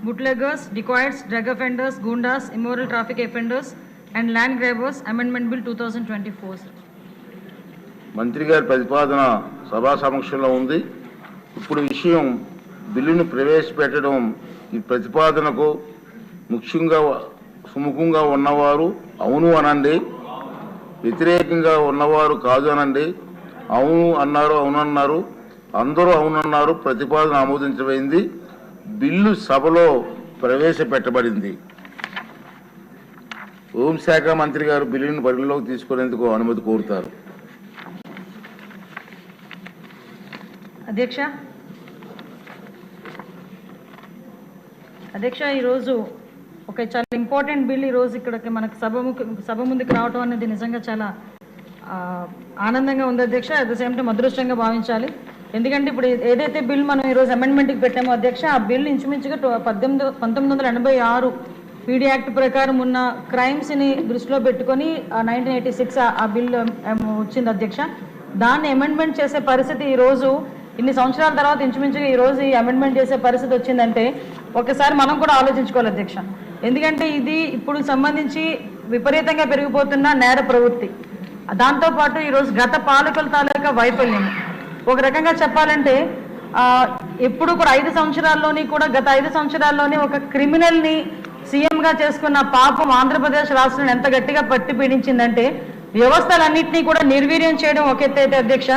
bootleggers, dacoits, drug offenders, goondas, immoral traffic offenders and land grabbers Amendment Bill 2024. మంత్రి గారి ప్రతిపాదన సభా సమక్షంలో ఉంది. ఇప్పుడు విషయం బిల్లును ప్రవేశపెట్టడం ఈ ప్రతిపాదనకు ముఖ్యంగా సుముఖంగా ఉన్నవారు అవును అనండి, వ్యతిరేకంగా ఉన్నవారు కాదు అనండి. అవును అన్నారు, అవునన్నారు, అందరూ అవునన్నారు. ప్రతిపాదన ఆమోదించబడింది. బిల్లు సభలో ప్రవేశపెట్టబడింది. హోంశాఖ మంత్రి గారు బిల్లును పరిగణలోకి తీసుకునేందుకు అనుమతి కోరుతారు. అధ్యక్ష ఈరోజు ఒక చాలా ఇంపార్టెంట్ బిల్ ఈరోజు ఇక్కడికి మనకు సభ ముందుకు రావడం అనేది నిజంగా చాలా ఆనందంగా ఉంది అధ్యక్ష. అట్ ద సేమ్ టైం అదృష్టంగా భావించాలి. ఎందుకంటే ఇప్పుడు ఏదైతే బిల్ మనం ఈరోజు అమెండ్మెంట్కి పెట్టామో అధ్యక్ష, ఆ బిల్ ఇంచుమించుగా 1986 పీడీ యాక్ట్ ప్రకారం ఉన్న క్రైమ్స్ని దృష్టిలో పెట్టుకొని 1986 ఆ బిల్ వచ్చింది అధ్యక్ష. దాన్ని అమెండ్మెంట్ చేసే పరిస్థితి ఈరోజు ఇన్ని సంవత్సరాల తర్వాత ఇంచుమించుగా ఈరోజు ఈ అమెండ్మెంట్ చేసే పరిస్థితి వచ్చిందంటే ఒకసారి మనం కూడా ఆలోచించుకోవాలి అధ్యక్ష. ఎందుకంటే ఇది ఇప్పుడు సంబంధించి విపరీతంగా పెరిగిపోతున్న నేర ప్రవృత్తి, దాంతోపాటు ఈరోజు గత పాలకుల తాలూకా వైఫల్యం. ఒక రకంగా చెప్పాలంటే ఎప్పుడు కూడా 5 సంవత్సరాల్లోని కూడా గత 5 సంవత్సరాల్లోని ఒక క్రిమినల్ని సీఎంగా చేసుకున్న పాపం ఆంధ్రప్రదేశ్ రాష్ట్రాన్ని ఎంత గట్టిగా పట్టి పీడించిందంటే వ్యవస్థలన్నింటినీ కూడా నిర్వీర్యం చేయడం ఒక ఎత్తు అయితే అధ్యక్ష,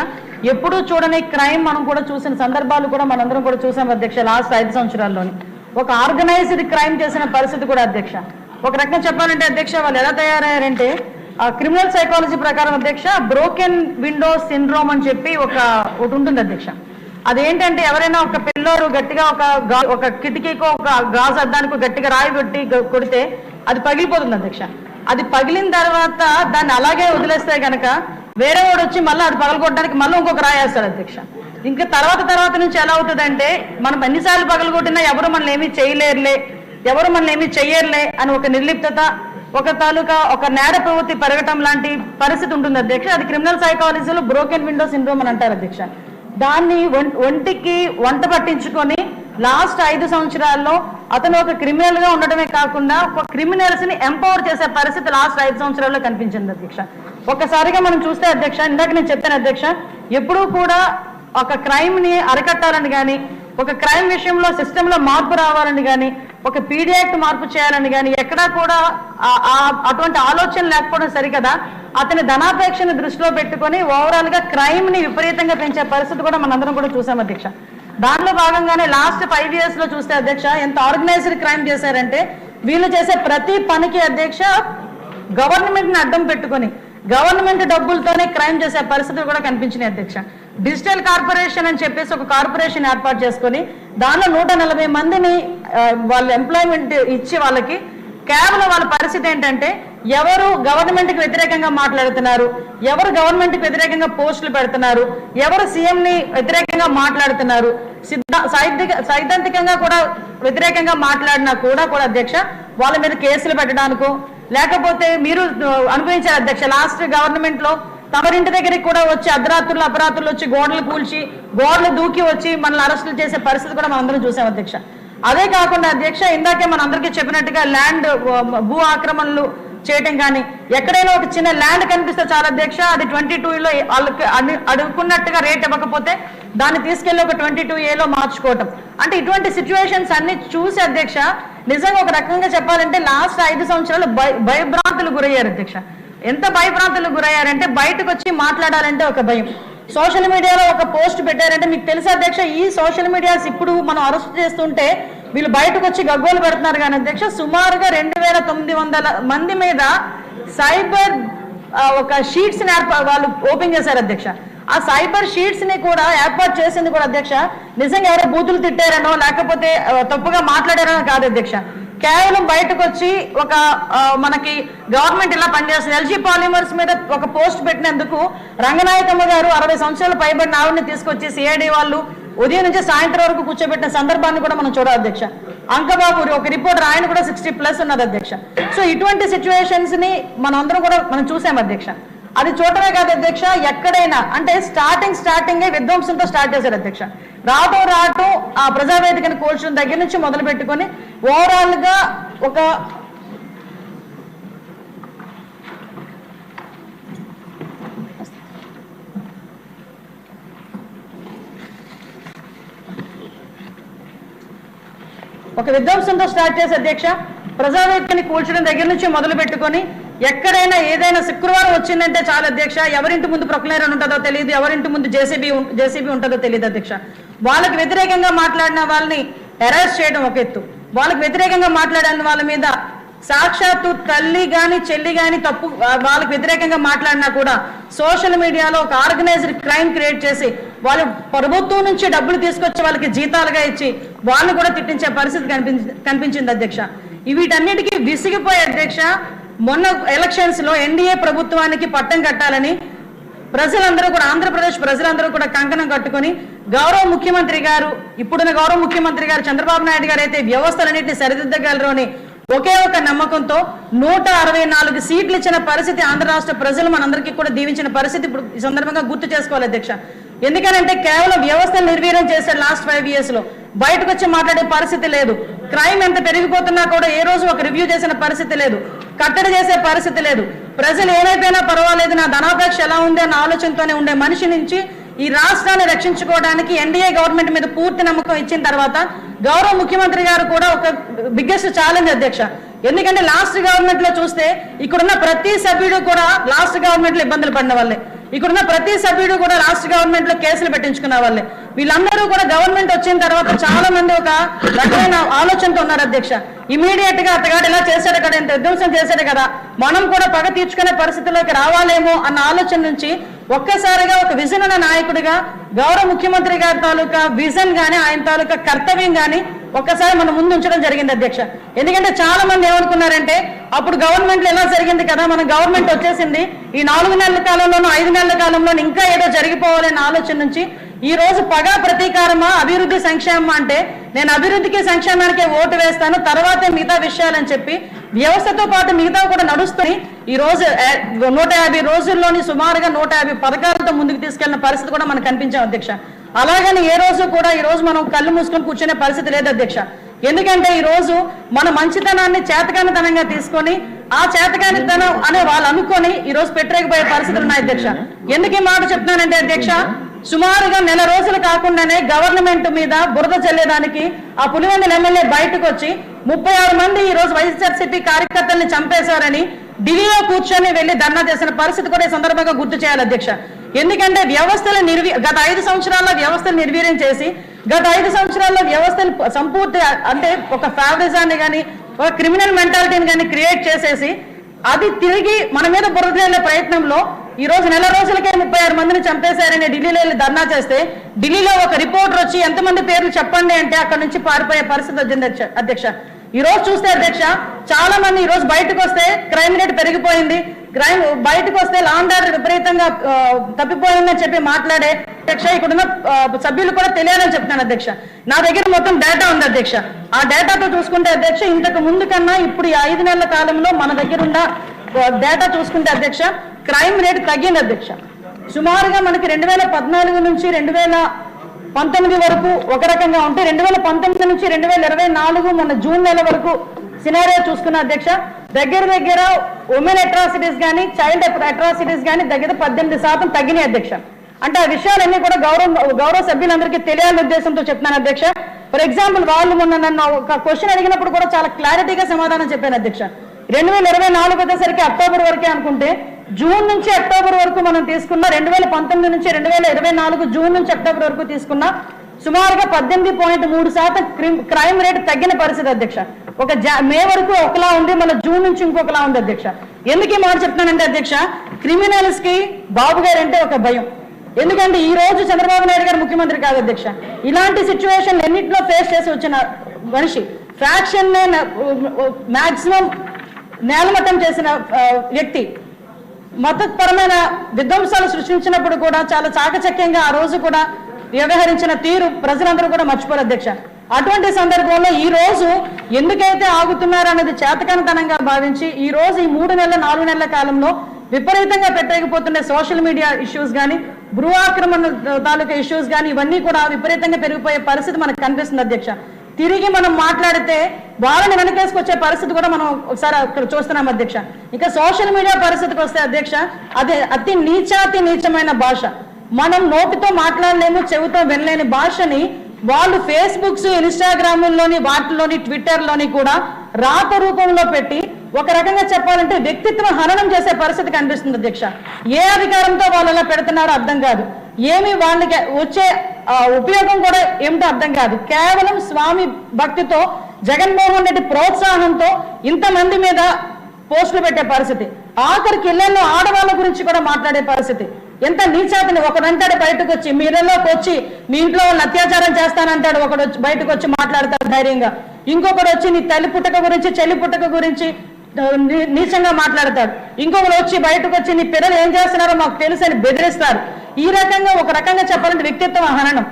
ఎప్పుడూ చూడని క్రైమ్ మనం కూడా చూసిన సందర్భాలు కూడా మనందరం కూడా చూసాం అధ్యక్ష. లాస్ట్ 5 సంవత్సరాల్లోని ఒక ఆర్గనైజ్డ్ క్రైమ్ చేసిన పరిస్థితి కూడా అధ్యక్ష. ఒక రకంగా చెప్పాలంటే అధ్యక్ష వాళ్ళు ఎలా తయారయ్యారంటే క్రిమినల్ సైకాలజీ ప్రకారం అధ్యక్ష బ్రోకెన్ విండో సిండ్రోమ్ అని చెప్పి ఒకటి ఉంటుంది అధ్యక్ష. అదేంటంటే ఎవరైనా ఒక పిల్లోరు గట్టిగా ఒక కిటికీకో ఒక గాజు అద్దానికి గట్టిగా రాయి పెట్టి కొడితే అది పగిలిపోతుంది అధ్యక్ష. అది పగిలిన తర్వాత దాన్ని అలాగే వదిలేస్తే కనుక వేరే వాడు వచ్చి మళ్ళీ అది పగలగొట్టడానికి మళ్ళీ ఇంకొక రాయి వేస్తాడు అధ్యక్ష. ఇంకా తర్వాత నుంచి ఎలా అవుతుందంటే మనం ఎన్నిసార్లు పగలగొట్టినా ఎవరు మనల్ని ఏమీ చేయలేరులే, ఎవరు మనల్ని ఏమీ చెయ్యరులే అని ఒక నిర్లిప్తత, ఒక నేర ప్రవృత్తి పెరగటం లాంటి పరిస్థితి ఉంటుంది అధ్యక్ష. అది క్రిమినల్ సైకాలజీలో బ్రోకెన్ విండో సిండ్రోమ్ అని అంటారు అధ్యక్ష. దాన్ని ఒంటికి వంట పట్టించుకొని లాస్ట్ 5 సంవత్సరాల్లో అతను ఒక క్రిమినల్ గా ఉండటమే కాకుండా ఒక క్రిమినల్స్ ని ఎంపవర్ చేసే పరిస్థితి లాస్ట్ 5 సంవత్సరాల్లో కనిపించింది అధ్యక్ష. ఒక్కసారిగా మనం చూస్తే అధ్యక్ష, ఇందాక నేను చెప్పాను అధ్యక్ష, ఎప్పుడూ కూడా ఒక క్రైమ్ ని అరికట్టాలని కానీ, ఒక క్రైమ్ విషయంలో సిస్టమ్ లో మార్పు రావాలని కానీ, ఒక పీడీ యాక్ట్ మార్పు చేయాలని కానీ ఎక్కడా కూడా అటువంటి ఆలోచన లేకపోవడం సరికదా అతని ధనాపేక్షను దృష్టిలో పెట్టుకొని ఓవరాల్ గా క్రైమ్ ని విపరీతంగా పెంచే పరిస్థితి కూడా మనందరం కూడా చూసాం అధ్యక్ష. దానిలో భాగంగానే లాస్ట్ 5 years లో చూస్తే అధ్యక్ష ఎంత ఆర్గనైజ్డ్ క్రైమ్ చేశారంటే వీళ్ళు చేసే ప్రతి పనికి అధ్యక్ష గవర్నమెంట్ ని అడ్డం పెట్టుకొని గవర్నమెంట్ డబ్బులతోనే క్రైమ్ చేసే పరిస్థితులు కూడా కనిపించినాయి అధ్యక్ష. డిజిటల్ కార్పొరేషన్ అని చెప్పేసి ఒక కార్పొరేషన్ ఏర్పాటు చేసుకొని దానిలో 140 మందిని వాళ్ళు ఎంప్లాయ్మెంట్ ఇచ్చి వాళ్ళకి కేవలం వాళ్ళ పరిస్థితి ఏంటంటే ఎవరు గవర్నమెంట్కి వ్యతిరేకంగా మాట్లాడుతున్నారు, ఎవరు గవర్నమెంట్కి వ్యతిరేకంగా పోస్టులు పెడుతున్నారు, ఎవరు సీఎం ని వ్యతిరేకంగా మాట్లాడుతున్నారు, సైద్ధాంతికంగా కూడా వ్యతిరేకంగా మాట్లాడినా కూడా అధ్యక్ష వాళ్ళ మీద కేసులు పెట్టడానికో లేకపోతే మీరు అనుభవించారు అధ్యక్ష. లాస్ట్ గవర్నమెంట్ లో తమరింటి దగ్గరికి కూడా వచ్చి అపరాత్రులు వచ్చి గోడలు దూకి వచ్చి మనల్ని అరెస్టులు చేసే పరిస్థితి కూడా మనం అందరం చూసాం అధ్యక్ష. అదే కాకుండా అధ్యక్ష ఇందాకే మన అందరికీ చెప్పినట్టుగా ల్యాండ్ భూ ఆక్రమణలు చేయటం కానీ ఎక్కడైనా ఒక చిన్న ల్యాండ్ కనిపిస్తే చాలా అధ్యక్ష అది 22A వాళ్ళకి అడుగుకున్నట్టుగా రేట్ ఇవ్వకపోతే దాన్ని తీసుకెళ్లి ఒక 22A మార్చుకోవటం. అంటే ఇటువంటి సిచ్యువేషన్స్ అన్ని చూసి అధ్యక్ష నిజంగా ఒక రకంగా చెప్పాలంటే లాస్ట్ 5 సంవత్సరాలు భయభ్రాంతులు గురయ్యారు అధ్యక్ష. ఎంత భయభ్రాంతులు గురయ్యారంటే బయటకు వచ్చి మాట్లాడాలంటే ఒక భయం. సోషల్ మీడియాలో ఒక పోస్ట్ పెట్టారంటే మీకు తెలుసా అధ్యక్ష, ఈ సోషల్ మీడియాస్ ఇప్పుడు మనం అరెస్ట్ చేస్తుంటే వీళ్ళు బయటకు వచ్చి గగ్గోలు పెడుతున్నారు కానీ అధ్యక్ష సుమారుగా 2900 మంది మీద సైబర్ ఒక షీట్స్ ని వాళ్ళు ఓపెన్ చేశారు అధ్యక్ష. ఆ సైబర్ షీట్స్ ని కూడా ఏర్పాటు చేసింది కూడా అధ్యక్ష నిజంగా ఎవరో బూతులు తిట్టారనో లేకపోతే తప్పుగా మాట్లాడారనో కాదు అధ్యక్ష. కేవలం బయటకు వచ్చి ఒక మనకి గవర్నమెంట్ ఇలా పనిచేస్తుంది. ఎల్జీ పాలిమర్స్ మీద ఒక పోస్ట్ పెట్టినందుకు రంగనాయకమ్మ గారు 60 సంవత్సరాలు పైబడిన ఆవిడని తీసుకొచ్చి సిఐడి వాళ్ళు ఉదయం నుంచి సాయంత్రం వరకు కూర్చోబెట్టిన సందర్భాన్ని కూడా మనం చూడాలి అధ్యక్ష. అంకబాబు ఒక రిపోర్టర్ ఆయన కూడా 60+ ఉన్నది అధ్యక్ష. సో ఇటువంటి సిచ్యువేషన్స్ ని మనం అందరం కూడా మనం చూసాం అధ్యక్ష. అది చూడటమే కాదు అధ్యక్ష, ఎక్కడైనా అంటే స్టార్టింగే విధ్వంసంతో స్టార్ట్ చేశారు అధ్యక్ష. రావటం ఆ ప్రజావేదికను కూల్చడం దగ్గర నుంచి మొదలు పెట్టుకొని ఓవరాల్ గా ఒక విధ్వంసంతో స్టార్ట్ చేసి అధ్యక్ష ప్రజావేదికని కూల్చడం దగ్గర నుంచి మొదలు పెట్టుకొని ఎక్కడైనా ఏదైనా శుక్రవారం వచ్చిందంటే చాలా అధ్యక్ష, ఎవరింటి ముందు ప్రొక్లైనర్ ఉంటుందో తెలియదు, ఎవరింటి ముందు జేసీబీ ఉంటుందో తెలియదు అధ్యక్ష. వాళ్ళకి వ్యతిరేకంగా మాట్లాడిన వాళ్ళని అరెస్ట్ చేయడం ఒక ఎత్తు, వాళ్ళకి వ్యతిరేకంగా మాట్లాడిన వాళ్ళ మీద సాక్షాత్తు తల్లి గాని చెల్లి గాని తప్పు వాళ్ళకి వ్యతిరేకంగా మాట్లాడినా కూడా సోషల్ మీడియాలో ఒక ఆర్గనైజ్డ్ క్రైమ్ క్రియేట్ చేసి వాళ్ళు ప్రభుత్వం నుంచి డబ్బులు తీసుకొచ్చి వాళ్ళకి జీతాలుగా ఇచ్చి వాళ్ళని కూడా తిట్టించే పరిస్థితి కనిపించింది అధ్యక్ష. వీటన్నిటికీ విసిగిపోయే అధ్యక్ష మొన్న ఎలక్షన్స్ లో ఎన్డీఏ ప్రభుత్వానికి పట్టం కట్టాలని ప్రజలందరూ కూడా ఆంధ్రప్రదేశ్ ప్రజలందరూ కూడా కంకణం కట్టుకొని ఇప్పుడున్న గౌరవ ముఖ్యమంత్రి గారు చంద్రబాబు నాయుడు గారు అయితే వ్యవస్థలన్నింటినీ సరిదిద్దగలరు అని ఒకే ఒక నమ్మకంతో 164 సీట్లు ఇచ్చిన పరిస్థితి ఆంధ్ర రాష్ట్ర ప్రజలు మనందరికీ కూడా దీవించిన పరిస్థితి ఇప్పుడు ఈ సందర్భంగా గుర్తు చేసుకోవాలి అధ్యక్ష. ఎందుకనంటే కేవలం వ్యవస్థను నిర్వీర్యం చేశారు లాస్ట్ 5 years లో, బయటకు వచ్చి మాట్లాడే పరిస్థితి లేదు. క్రైమ్ ఎంత పెరిగిపోతున్నా కూడా ఏ రోజు ఒక రివ్యూ చేసిన పరిస్థితి లేదు, కట్టడి చేసే పరిస్థితి లేదు. ప్రజలు ఏమైపోయినా పర్వాలేదు, నా ధనాపేక్ష ఎలా ఉంది అన్న ఆలోచనతోనే ఉండే మనిషి నుంచి ఈ రాష్ట్రాన్ని రక్షించుకోవడానికి ఎన్డీఏ గవర్నమెంట్ మీద పూర్తి నమ్మకం ఇచ్చిన తర్వాత గౌరవ ముఖ్యమంత్రి గారు కూడా ఒక బిగ్గెస్ట్ ఛాలెంజ్ అధ్యక్ష. ఎందుకంటే లాస్ట్ గవర్నమెంట్ లో చూస్తే ఇక్కడున్న ప్రతి సభ్యుడు కూడా లాస్ట్ గవర్నమెంట్ లో ఇబ్బందులు పడిన వాళ్ళే, ఇక్కడున్న ప్రతి సభ్యుడు కూడా లాస్ట్ గవర్నమెంట్ లో కేసులు పెట్టించుకున్న వాళ్ళే. వీళ్ళందరూ కూడా గవర్నమెంట్ వచ్చిన తర్వాత చాలా మంది ఒక రకమైన ఆలోచనతో ఉన్నారు అధ్యక్ష. ఇమీడియట్ గా అతగాడు ఇలా చేశాడు కదా, ఇంత విధ్వంసం చేశాడు కదా, మనం కూడా పగ తీర్చుకునే పరిస్థితిలోకి రావాలేమో అన్న ఆలోచన నుంచి ఒక్కసారిగా ఒక విజన్ ఉన్న నాయకుడిగా గౌరవ ముఖ్యమంత్రి గారి తాలూకా విజన్ గాని ఆయన తాలూకా కర్తవ్యం గాని ఒక్కసారి మనం ముందు ఉంచడం జరిగింది అధ్యక్ష. ఎందుకంటే చాలా మంది ఏమనుకున్నారంటే అప్పుడు గవర్నమెంట్ ఎలా జరిగింది కదా, మన గవర్నమెంట్ వచ్చేసింది, ఈ 4 నెలల కాలంలోనూ 5 నెలల కాలంలో ఇంకా ఏదో జరిగిపోవాలనే ఆలోచన నుంచి ఈ రోజు పగా ప్రతీకారమా అభివృద్ధి సంక్షేమం అంటే నేను అభివృద్ధికి సంక్షేమానికే ఓటు వేస్తాను, తర్వాతే మిగతా విషయాలని చెప్పి వ్యవస్థతో పాటు మిగతా కూడా నడుస్తుంది. ఈ రోజు 150 రోజుల్లోని సుమారుగా 150 పథకాలతో ముందుకు తీసుకెళ్లిన పరిస్థితి కూడా మనకు కనిపించాం అధ్యక్ష. అలాగని ఏ రోజు కూడా ఈ రోజు మనం కళ్ళు మూసుకొని కూర్చునే పరిస్థితి లేదు అధ్యక్ష. ఎందుకంటే ఈ రోజు మన మంచితనాన్ని చేతకానితనంగా తీసుకొని ఆ చేతకానితనం అనే వాళ్ళు అనుకొని ఈ రోజు పెట్టలేకపోయే పరిస్థితులు ఉన్నాయి అధ్యక్ష. ఎందుకు ఈ మాట చెప్తున్నానంటే అధ్యక్ష, సుమారుగా 1 నెల రోజులు కాకుండానే గవర్నమెంట్ మీద బురద చల్లేదానికి ఆ పులివెందుల ఎమ్మెల్యే బయటకు వచ్చి 36 మంది ఈ రోజు వైఎస్ఆర్సీపీ కార్యకర్తల్ని చంపేశారని ఢిల్లీలో కూర్చొని వెళ్లి ధర్నా చేసిన పరిస్థితి కూడా ఈ సందర్భంగా గుర్తు చేయాలి అధ్యక్ష. ఎందుకంటే వ్యవస్థల గత 5 సంవత్సరాల్లో వ్యవస్థలు నిర్వీర్యం చేసి గత 5 సంవత్సరాల్లో వ్యవస్థలు సంపూర్తి అంటే ఒక ఫేవరిజాన్ని కానీ ఒక క్రిమినల్ మెంటాలిటీని కానీ క్రియేట్ చేసేసి అది తిరిగి మన మీద బురద చల్లే ప్రయత్నంలో ఈ రోజు 1 నెల రోజులకే 36 మందిని చంపేశారని ఢిల్లీలో వెళ్ళి ధర్నా చేస్తే ఢిల్లీలో ఒక రిపోర్టర్ వచ్చి ఎంతమంది పేర్లు చెప్పండి అంటే అక్కడ నుంచి పారిపోయే పరిస్థితి వచ్చింది అధ్యక్ష. ఈ రోజు చూస్తే అధ్యక్ష చాలా మంది ఈ రోజు బయటకు వస్తే క్రైమ్ రేట్ పెరిగిపోయింది, క్రైమ్ బయటకు వస్తే లా అండ్ ఆర్డర్ విపరీతంగా తప్పిపోయిందని చెప్పి మాట్లాడే అధ్యక్ష ఇక్కడున్న సభ్యులు కూడా తెలియాలని చెప్తున్నాను అధ్యక్ష. నా దగ్గర మొత్తం డేటా ఉంది అధ్యక్ష. ఆ డేటాతో చూసుకుంటే అధ్యక్ష ఇంతకు ముందు కన్నా ఇప్పుడు ఈ 5 నెలల కాలంలో మన దగ్గర ఉన్న డేటా చూసుకుంటే అధ్యక్ష క్రైమ్ రేట్ తగ్గింది అధ్యక్ష. సుమారుగా మనకి 2014 నుంచి 2019 వరకు ఒక రకంగా ఉంటే 2019 నుంచి 2024 మన జూన్ నెల వరకు సినారియో చూసుకున్న అధ్యక్ష దగ్గర ఉమెన్ అట్రాసిటీస్ కానీ చైల్డ్ అట్రాసిటీస్ కానీ దగ్గర 18% తగ్గినాయి అధ్యక్ష. అంటే ఆ విషయాలన్నీ కూడా గౌరవ సభ్యులందరికీ తెలియాలనే ఉద్దేశంతో చెప్తున్నాను అధ్యక్ష. ఫర్ ఎగ్జాంపుల్ వాళ్ళు మొన్న నన్ను ఒక క్వశ్చన్ అడిగినప్పుడు కూడా చాలా క్లారిటీగా సమాధానం చెప్పాను అధ్యక్ష. 2024 వచ్చేసరికి అక్టోబర్ వరకే అనుకుంటే జూన్ నుంచి అక్టోబర్ వరకు మనం తీసుకున్న 2019 నుంచి 2024 జూన్ నుంచి అక్టోబర్ వరకు తీసుకున్న సుమారుగా 18.3% క్రైమ్ రేట్ తగ్గిన పరిస్థితి అధ్యక్ష. ఒక మే వరకు ఒకలా ఉంది, మన జూన్ నుంచి ఇంకొకలా ఉంది అధ్యక్ష. ఎందుకు ఈ మాట చెప్తున్నానంటే అధ్యక్ష క్రిమినల్స్ కి బాబు గారు అంటే ఒక భయం. ఎందుకంటే ఈ రోజు చంద్రబాబు నాయుడు గారు ముఖ్యమంత్రి కాదు అధ్యక్ష. ఇలాంటి సిచ్యువేషన్ ఎన్నింటిలో ఫేస్ చేసి వచ్చిన మనిషి, ఫ్యాక్షన్ మాక్సిమం నేలమట్టం చేసిన వ్యక్తి, మతపరమైన విధ్వంసాలు సృష్టించినప్పుడు కూడా చాలా చాకచక్యంగా ఆ రోజు కూడా వ్యవహరించిన తీరు ప్రజలందరూ కూడా మర్చిపోరు అధ్యక్ష. అటువంటి సందర్భంలో ఈ రోజు ఎందుకైతే ఆగుతున్నారనేది చేతకానితనంగా భావించి ఈ రోజు ఈ 3 నెలల 4 నెలల కాలంలో విపరీతంగా పెట్టకపోతున్న సోషల్ మీడియా ఇష్యూస్ కానీ భూ ఆక్రమణ తాలూకా ఇష్యూస్ కానీ ఇవన్నీ కూడా విపరీతంగా పెరిగిపోయే పరిస్థితి మనకు కనిపిస్తుంది అధ్యక్ష. తిరిగి మనం మాట్లాడితే వాళ్ళని వెనకేసుకొచ్చే పరిస్థితి కూడా మనం ఒకసారి అక్కడ చూస్తున్నాం అధ్యక్ష. ఇక సోషల్ మీడియా పరిస్థితికి వస్తే అధ్యక్ష, అదే అతి నీచమైన భాష. మనం నోటితో మాట్లాడలేము, చెవితో వినలేని భాషని వాళ్ళు ఫేస్బుక్స్, ఇన్స్టాగ్రాముల్లోని, వాటిలోని, ట్విట్టర్లోని కూడా రాత రూపంలో పెట్టి ఒక రకంగా చెప్పాలంటే వ్యక్తిత్వ హననం చేసే పరిస్థితి కనిపిస్తుంది అధ్యక్ష. ఏ అధికారంతో వాళ్ళు అలా పెడుతున్నారో అర్థం కాదు, ఏమి వాళ్ళకి వచ్చే ఉపయోగం కూడా ఏమిటో అర్థం కాదు. కేవలం స్వామి భక్తితో, జగన్మోహన్ రెడ్డి ప్రోత్సాహంతో ఇంతమంది మీద పోస్టులు పెట్టే పరిస్థితి, ఆఖరికి ఇళ్లలో ఆడవాళ్ళ గురించి కూడా మాట్లాడే పరిస్థితి. ఎంత నీచాతిని! ఒకడంటాడు బయటకు వచ్చి, మీ ఇళ్లలోకి వచ్చి మీ ఇంట్లో వాళ్ళని అత్యాచారం చేస్తానంటాడు, ఒకడు బయటకు వచ్చి మాట్లాడతాడు ధైర్యంగా. ఇంకొకడు వచ్చి నీ తల్లి పుట్టక గురించి, చెల్లి పుట్టక గురించి నీచంగా మాట్లాడతాడు. ఇంకొకరు వచ్చి బయటకు వచ్చి నీ పిల్లలు ఏం చేస్తున్నారో మాకు తెలుసు అని బెదిరిస్తారు. ఈ రకంగా ఒక రకంగా చెప్పాలంటే వ్యక్తిత్వం హననం.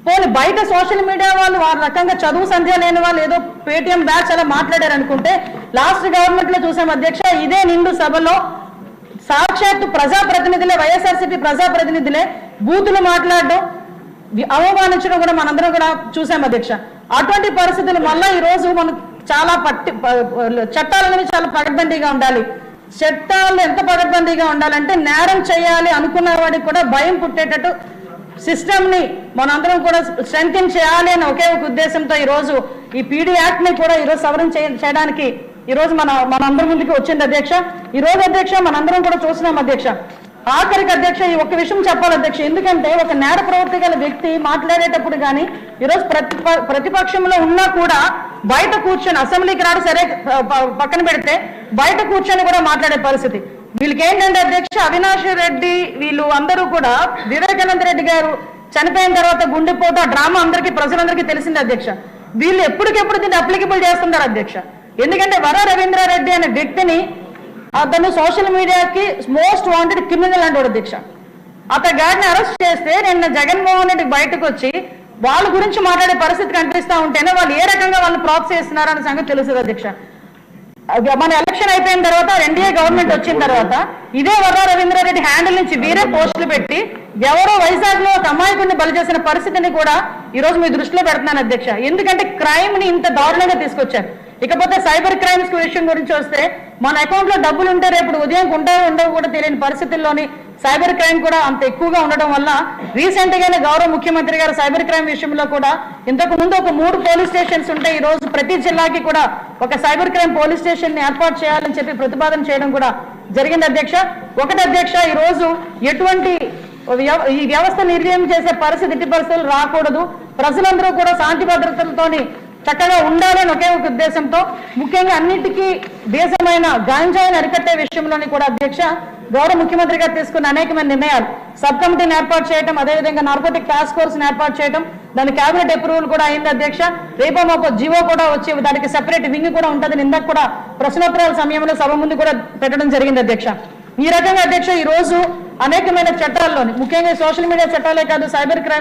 పోనీ బయట సోషల్ మీడియా వాళ్ళు ఆ రకంగా చదువు సంధ్య లేని వాళ్ళు ఏదో పేటీఎం బ్యాచ్ అలా మాట్లాడారు అనుకుంటే, లాస్ట్ గవర్నమెంట్ లో చూసాం అధ్యక్ష, ఇదే నిండు సభలో సాక్షాత్తు ప్రజాప్రతినిధులే, వైఎస్ఆర్సీపీ ప్రజాప్రతినిధులే బూతులు మాట్లాడడం, అవమానించడం కూడా మనందరం కూడా చూసాం అధ్యక్ష. అటువంటి పరిస్థితులు మళ్ళీ ఈ రోజు మనం చాలా చట్టాలనేవి చాలా పకడ్బందీగా ఉండాలి. చట్టాలు ఎంత పకడ్బందీగా ఉండాలంటే నేరం చేయాలి అనుకున్న వాడికి కూడా భయం పుట్టేటట్టు సిస్టమ్ ని మనందరం కూడా స్ట్రెంథెన్ చేయాలి అని ఒకే ఒక ఉద్దేశంతో ఈ రోజు ఈ పీడీ యాక్ట్ ని కూడా ఈరోజు సవరణ చేయడానికి ఈ రోజు మనందరి ముందుకు వచ్చింది అధ్యక్ష. ఈ రోజు అధ్యక్ష మనందరం కూడా చూస్తున్నాం అధ్యక్ష. ఆఖరికి అధ్యక్ష ఈ ఒక్క విషయం చెప్పాలి అధ్యక్ష, ఎందుకంటే ఒక నేర ప్రవృత్తి గల వ్యక్తి మాట్లాడేటప్పుడు కానీ ఈరోజు ప్రతిపక్షంలో ఉన్నా కూడా బయట కూర్చొని, అసెంబ్లీకి రాడు సరే పక్కన పెడితే, బయట కూర్చొని కూడా మాట్లాడే పరిస్థితి. వీళ్ళకి ఏంటంటే అధ్యక్ష, అవినాష్ రెడ్డి వీళ్ళు అందరూ కూడా వివేకానంద రెడ్డి గారు చనిపోయిన తర్వాత గుండెపోత డ్రామా అందరికీ ప్రజలందరికీ తెలిసింది అధ్యక్ష. వీళ్ళు ఎప్పటికెప్పుడు దీన్ని అప్లికబుల్ చేస్తున్నారు అధ్యక్ష. ఎందుకంటే వర రవీంద్రారెడ్డి అనే వ్యక్తిని అతను సోషల్ మీడియాకి మోస్ట్ వాంటెడ్ క్రిమినల్ అంటాడు అధ్యక్ష. అతని గారిని అరెస్ట్ చేస్తే నిన్న జగన్మోహన్ రెడ్డి బయటకు వచ్చి వాళ్ళ గురించి మాట్లాడే పరిస్థితి కనిపిస్తా ఉంటేనే వాళ్ళు ఏ రకంగా వాళ్ళు ప్రోత్సహిస్తున్నారు అనే సంగతి తెలుస్తుంది అధ్యక్ష. మన ఎలక్షన్ అయిపోయిన తర్వాత ఎన్డీఏ గవర్నమెంట్ వచ్చిన తర్వాత ఇదే వర రవీంద్రారెడ్డి హ్యాండిల్ నుంచి వీరే పోస్టులు పెట్టి ఎవరో వైజాగ్ లో ఒక అమాయకుడిని బలి చేసిన పరిస్థితిని కూడా ఈ రోజు మీ దృష్టిలో పెడుతున్నాను అధ్యక్ష. ఎందుకంటే క్రైమ్ ని ఇంత దారుణంగా తీసుకొచ్చారు. ఇకపోతే సైబర్ క్రైమ్స్ విషయం గురించి వస్తే, మన అకౌంట్ లో డబ్బులు ఉంటే రేపు ఉదయం ఉండవు కూడా తెలియని పరిస్థితుల్లోని సైబర్ క్రైమ్ కూడా అంత ఎక్కువగా ఉండడం వల్ల రీసెంట్ గానే గౌరవ ముఖ్యమంత్రి గారు సైబర్ క్రైమ్ విషయంలో కూడా ఇంతకు ముందు ఒక 3 పోలీస్ స్టేషన్స్ ఉంటే ఈ రోజు ప్రతి జిల్లాకి కూడా ఒక సైబర్ క్రైమ్ పోలీస్ స్టేషన్ ని ఏర్పాటు చేయాలని చెప్పి ప్రతిపాదన చేయడం కూడా జరిగింది అధ్యక్ష. ఒకటి అధ్యక్ష, ఈ రోజు ఎటువంటి ఈ వ్యవస్థ నిర్ణయం చేసే పరిస్థితి, ఇట్టి పరిస్థితులు రాకూడదు, ప్రజలందరూ కూడా శాంతి భద్రతలతోని చక్కగా ఉండాలని ఒకే ఒక ఉద్దేశంతో, ముఖ్యంగా అన్నిటికీ దేశమైన గాంజాయిని అరికట్టే విషయంలోని కూడా అధ్యక్ష గౌరవ ముఖ్యమంత్రి గారు తీసుకున్న అనేకమైన నిర్ణయాలు, సబ్ కమిటీని ఏర్పాటు చేయడం, అదేవిధంగా నార్కోటిక్ టాస్క్ ఫోర్స్ ని ఏర్పాటు చేయడం, దాని కేబినెట్ అప్రూవల్ కూడా అయింది అధ్యక్ష. రేపో మాకు జీవో కూడా వచ్చి దానికి సెపరేట్ వింగ్ కూడా ఉంటుంది. ఇందాక కూడా ప్రశ్నోత్తరాల సమయంలో సభ ముందు కూడా పెట్టడం జరిగింది అధ్యక్ష. ఈ రకంగా అధ్యక్ష ఈ రోజు అనేకమైన చట్టాల్లోని, ముఖ్యంగా సోషల్ మీడియా చట్టాలే కాదు, సైబర్ క్రైమ్